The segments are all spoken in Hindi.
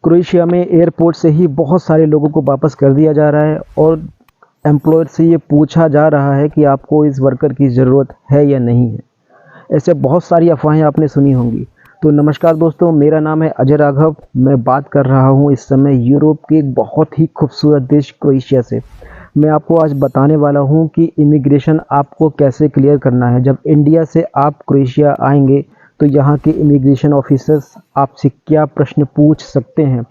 क्रोएशिया में एयरपोर्ट से ही बहुत सारे लोगों को वापस कर दिया जा रहा है और एम्प्लॉयर से ये पूछा जा रहा है कि आपको इस वर्कर की ज़रूरत है या नहीं है। ऐसे बहुत सारी अफवाहें आपने सुनी होंगी। तो नमस्कार दोस्तों, मेरा नाम है अजय राघव। मैं बात कर रहा हूँ इस समय यूरोप के एक बहुत ही खूबसूरत देश क्रोएशिया से। मैं आपको आज बताने वाला हूँ कि इमिग्रेशन आपको कैसे क्लियर करना है। जब इंडिया से आप क्रोएशिया आएंगे तो यहाँ के इमिग्रेशन ऑफिसर्स आपसे क्या प्रश्न पूछ सकते हैं,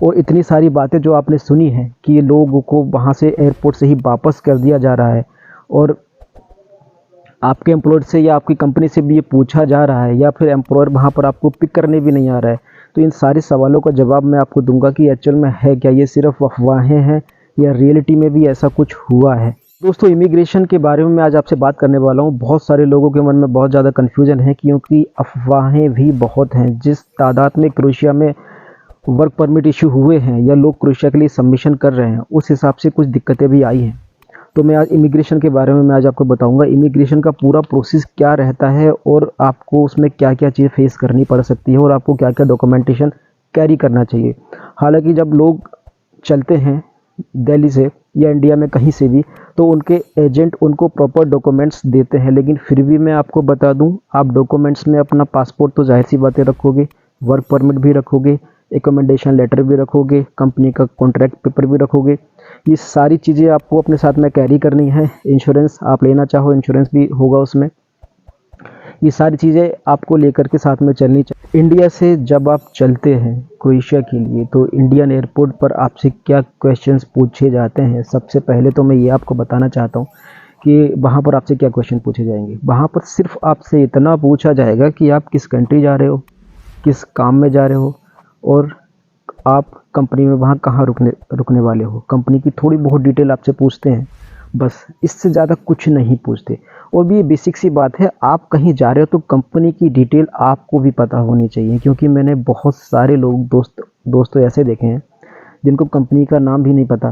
और इतनी सारी बातें जो आपने सुनी हैं कि ये लोगों को वहाँ से एयरपोर्ट से ही वापस कर दिया जा रहा है और आपके एम्प्लॉयर से या आपकी कंपनी से भी ये पूछा जा रहा है, या फिर एम्प्लॉयर वहाँ पर आपको पिक करने भी नहीं आ रहा है। तो इन सारे सवालों का जवाब मैं आपको दूंगा कि एक्चुअल में है क्या, ये सिर्फ अफवाहें हैं या रियलिटी में भी ऐसा कुछ हुआ है। दोस्तों, इमिग्रेशन के बारे में मैं आज आपसे बात करने वाला हूँ। बहुत सारे लोगों के मन में बहुत ज़्यादा कन्फ्यूजन है, क्योंकि अफवाहें भी बहुत हैं। जिस तादाद में क्रोएशिया में वर्क परमिट इशू हुए हैं या लोग क्रोएशिया के लिए सबमिशन कर रहे हैं, उस हिसाब से कुछ दिक्कतें भी आई हैं। तो मैं आज इमिग्रेशन के बारे में मैं आज आपको बताऊंगा इमिग्रेशन का पूरा प्रोसेस क्या रहता है और आपको उसमें क्या क्या चीज़ फेस करनी पड़ सकती है और आपको क्या क्या डॉक्यूमेंटेशन कैरी करना चाहिए। हालांकि जब लोग चलते हैं दिल्ली से या इंडिया में कहीं से भी, तो उनके एजेंट उनको प्रॉपर डॉक्यूमेंट्स देते हैं, लेकिन फिर भी मैं आपको बता दूं, आप डॉक्यूमेंट्स में अपना पासपोर्ट तो जाहिर सी बातें रखोगे, वर्क परमिट भी रखोगे, एकोमोडेशन लेटर भी रखोगे, कंपनी का कॉन्ट्रैक्ट पेपर भी रखोगे। ये सारी चीज़ें आपको अपने साथ में कैरी करनी है। इंश्योरेंस आप लेना चाहो, इंश्योरेंस भी होगा उसमें। ये सारी चीज़ें आपको लेकर के साथ में चलनी चाहिए। इंडिया से जब आप चलते हैं क्रोएशिया के लिए, तो इंडियन एयरपोर्ट पर आपसे क्या क्वेश्चंस पूछे जाते हैं। सबसे पहले तो मैं ये आपको बताना चाहता हूँ कि वहाँ पर आपसे क्या क्वेश्चन पूछे जाएंगे। वहाँ पर सिर्फ आपसे इतना पूछा जाएगा कि आप किस कंट्री जा रहे हो, किस काम में जा रहे हो, और आप कंपनी में वहाँ कहाँ रुकने वाले हो। कंपनी की थोड़ी बहुत डिटेल आपसे पूछते हैं, बस, इससे ज़्यादा कुछ नहीं पूछते। और भी ये बेसिक सी बात है, आप कहीं जा रहे हो तो कंपनी की डिटेल आपको भी पता होनी चाहिए, क्योंकि मैंने बहुत सारे लोग दोस्तों ऐसे देखे हैं जिनको कंपनी का नाम भी नहीं पता,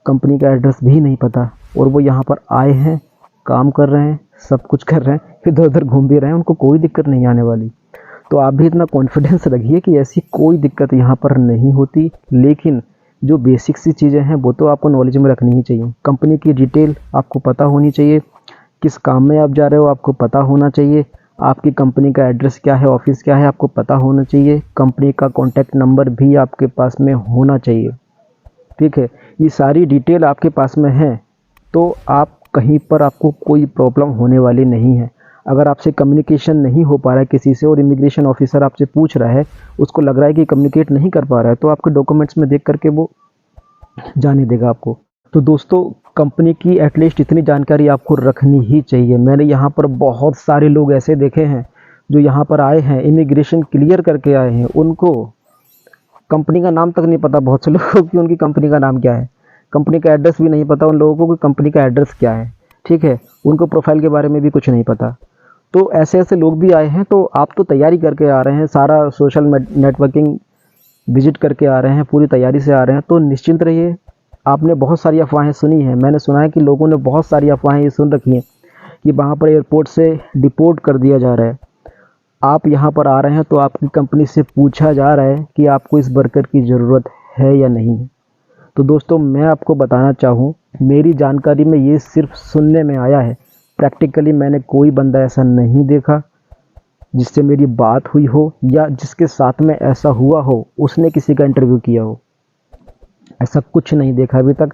कंपनी का एड्रेस भी नहीं पता, और वो यहाँ पर आए हैं, काम कर रहे हैं, सब कुछ कर रहे हैं, इधर उधर घूम भी रहे हैं, उनको कोई दिक्कत नहीं आने वाली। तो आप भी इतना कॉन्फिडेंस रखिए कि ऐसी कोई दिक्कत यहाँ पर नहीं होती। लेकिन जो बेसिक सी चीज़ें हैं वो तो आपको नॉलेज में रखनी ही चाहिए। कंपनी की डिटेल आपको पता होनी चाहिए, किस काम में आप जा रहे हो आपको पता होना चाहिए, आपकी कंपनी का एड्रेस क्या है, ऑफिस क्या है, आपको पता होना चाहिए, कंपनी का कॉन्टैक्ट नंबर भी आपके पास में होना चाहिए। ठीक है, ये सारी डिटेल आपके पास में है तो आप कहीं पर आपको कोई प्रॉब्लम होने वाली नहीं है। अगर आपसे कम्युनिकेशन नहीं हो पा रहा है किसी से और इमिग्रेशन ऑफिसर आपसे पूछ रहा है, उसको लग रहा है कि कम्युनिकेट नहीं कर पा रहा है, तो आपके डॉक्यूमेंट्स में देख करके वो जाने देगा आपको। तो दोस्तों, कंपनी की एटलीस्ट इतनी जानकारी आपको रखनी ही चाहिए। मैंने यहाँ पर बहुत सारे लोग ऐसे देखे हैं जो यहाँ पर आए हैं, इमिग्रेशन क्लियर करके आए हैं, उनको कंपनी का नाम तक नहीं पता। बहुत से लोगों की उनकी कंपनी का नाम क्या है, कंपनी का एड्रेस भी नहीं पता उन लोगों को कि कंपनी का एड्रेस क्या है। ठीक है, उनको प्रोफाइल के बारे में भी कुछ नहीं पता। तो ऐसे ऐसे लोग भी आए हैं। तो आप तो तैयारी करके आ रहे हैं, सारा सोशल नेटवर्किंग विजिट करके आ रहे हैं, पूरी तैयारी से आ रहे हैं, तो निश्चिंत रहिए। आपने बहुत सारी अफवाहें सुनी हैं, मैंने सुना है कि लोगों ने बहुत सारी अफवाहें ये सुन रखी हैं कि वहाँ पर एयरपोर्ट से डिपोर्ट कर दिया जा रहा है। आप यहाँ पर आ रहे हैं तो आपकी कंपनी से पूछा जा रहा है कि आपको इस वर्कर की ज़रूरत है या नहीं है। तो दोस्तों, मैं आपको बताना चाहूँ, मेरी जानकारी में ये सिर्फ सुनने में आया है। प्रैक्टिकली मैंने कोई बंदा ऐसा नहीं देखा जिससे मेरी बात हुई हो या जिसके साथ में ऐसा हुआ हो, उसने किसी का इंटरव्यू किया हो। ऐसा कुछ नहीं देखा अभी तक।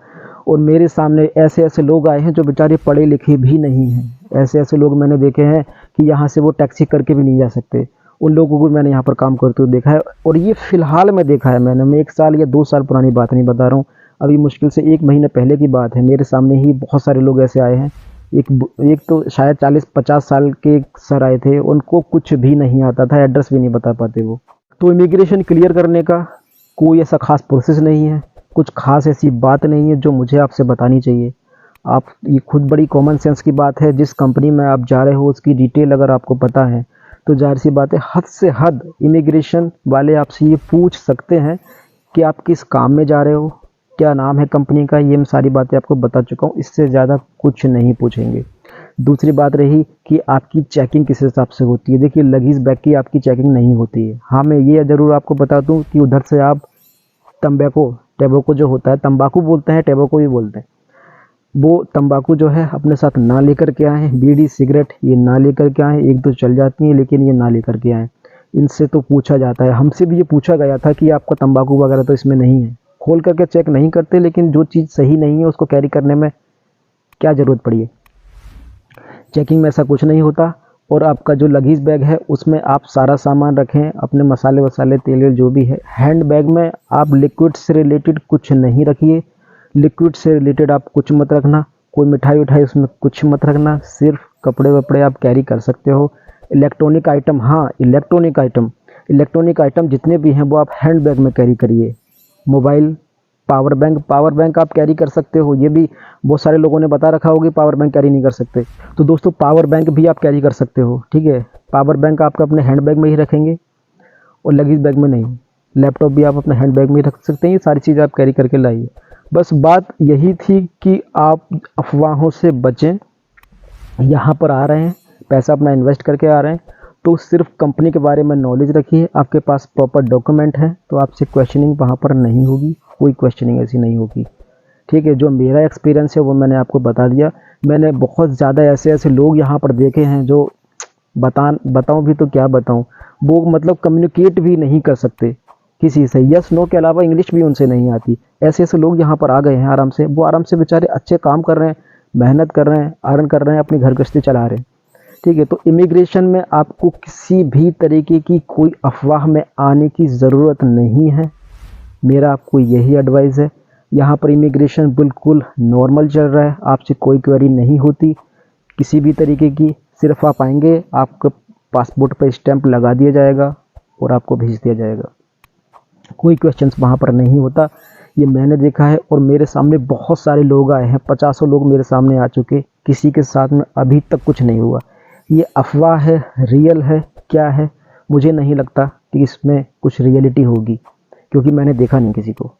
और मेरे सामने ऐसे ऐसे लोग आए हैं जो बेचारे पढ़े लिखे भी नहीं हैं। ऐसे ऐसे लोग मैंने देखे हैं कि यहाँ से वो टैक्सी करके भी नहीं जा सकते। उन लोगों को मैंने यहाँ पर काम करते हुए देखा है, और ये फ़िलहाल में देखा है मैंने। मैं 1 साल या 2 साल पुरानी बात नहीं बता रहा हूँ, अभी मुश्किल से 1 महीने पहले की बात है। मेरे सामने ही बहुत सारे लोग ऐसे आए हैं। एक तो शायद 40-50 साल के सर आए थे, उनको कुछ भी नहीं आता था, एड्रेस भी नहीं बता पाते वो। तो इमिग्रेशन क्लियर करने का कोई ऐसा खास प्रोसेस नहीं है, कुछ खास ऐसी बात नहीं है जो मुझे आपसे बतानी चाहिए। आप, ये खुद बड़ी कॉमन सेंस की बात है। जिस कंपनी में आप जा रहे हो उसकी डिटेल अगर आपको पता है तो जाहिर सी बात है, हद से हद इमिग्रेशन वाले आपसे ये पूछ सकते हैं कि आप किस काम में जा रहे हो, क्या नाम है कंपनी का। ये मैं सारी बातें आपको बता चुका हूँ, इससे ज़्यादा कुछ नहीं पूछेंगे। दूसरी बात रही कि आपकी चेकिंग किस हिसाब से होती है। देखिए, लगेज बैग की आपकी चेकिंग नहीं होती है। हाँ, मैं ये ज़रूर आपको बता दूं कि उधर से आप टैबेको जो होता है, तंबाकू बोलते हैं, टैबेको भी बोलते हैं, वो तंबाकू जो है अपने साथ ना लेकर के आएँ, बीड़ी सिगरेट ये ना लेकर के आएँ। एक दो चल जाती हैं लेकिन ये ना लेकर के आएँ। इनसे तो पूछा जाता है, हमसे भी ये पूछा गया था कि आपका तंबाकू वगैरह तो इसमें नहीं है। खोल करके चेक नहीं करते, लेकिन जो चीज़ सही नहीं है उसको कैरी करने में क्या ज़रूरत पड़ी है। चेकिंग में ऐसा कुछ नहीं होता। और आपका जो लगेज बैग है उसमें आप सारा सामान रखें, अपने मसाले वसाले तेल वेल जो भी है। हैंड बैग में आप लिक्विड से रिलेटेड कुछ नहीं रखिए, लिक्विड से रिलेटेड आप कुछ मत रखना, कोई मिठाई उठाई उसमें कुछ मत रखना, सिर्फ कपड़े वपड़े आप कैरी कर सकते हो। इलेक्ट्रॉनिक आइटम, हाँ इलेक्ट्रॉनिक आइटम जितने भी हैं वो आप हैंड बैग में कैरी करिए। मोबाइल, पावर बैंक आप कैरी कर सकते हो। ये भी बहुत सारे लोगों ने बता रखा होगा पावर बैंक कैरी नहीं कर सकते, तो दोस्तों पावर बैंक भी आप कैरी कर सकते हो, ठीक है। पावर बैंक आपका अपने हैंड बैग में ही रखेंगे और लगेज बैग में नहीं। लैपटॉप भी आप अपने हैंड बैग में ही रख सकते हैं। ये सारी चीज़ आप कैरी करके लाइए। बस बात यही थी कि आप अफवाहों से बचें। यहाँ पर आ रहे हैं, पैसा अपना इन्वेस्ट करके आ रहे हैं, तो सिर्फ कंपनी के बारे में नॉलेज रखिए। आपके पास प्रॉपर डॉक्यूमेंट है तो आपसे क्वेश्चनिंग वहाँ पर नहीं होगी, कोई क्वेश्चनिंग ऐसी नहीं होगी, ठीक है। जो मेरा एक्सपीरियंस है वो मैंने आपको बता दिया। मैंने बहुत ज़्यादा ऐसे लोग यहाँ पर देखे हैं जो बताऊँ भी तो क्या बताऊँ, वो मतलब कम्युनिकेट भी नहीं कर सकते किसी से, यस नो के अलावा इंग्लिश भी उनसे नहीं आती। ऐसे लोग यहाँ पर आ गए हैं आराम से, वो आराम से बेचारे अच्छे काम कर रहे हैं, मेहनत कर रहे हैं, अर्न कर रहे हैं, अपनी घर गृहस्थी चला रहे हैं, ठीक है। तो इमिग्रेशन में आपको किसी भी तरीके की कोई अफवाह में आने की ज़रूरत नहीं है। मेरा आपको यही एडवाइस है। यहाँ पर इमिग्रेशन बिल्कुल नॉर्मल चल रहा है, आपसे कोई क्वेरी नहीं होती किसी भी तरीके की। सिर्फ आप आएंगे, आपके पासपोर्ट पर स्टैंप लगा दिया जाएगा और आपको भेज दिया जाएगा। कोई क्वेश्चंस वहाँ पर नहीं होता। ये मैंने देखा है और मेरे सामने बहुत सारे लोग आए हैं, 50 लोग मेरे सामने आ चुके, किसी के साथ में अभी तक कुछ नहीं हुआ। ये अफवाह है, रियल है, क्या है, मुझे नहीं लगता कि इसमें कुछ रियलिटी होगी, क्योंकि मैंने देखा नहीं किसी को।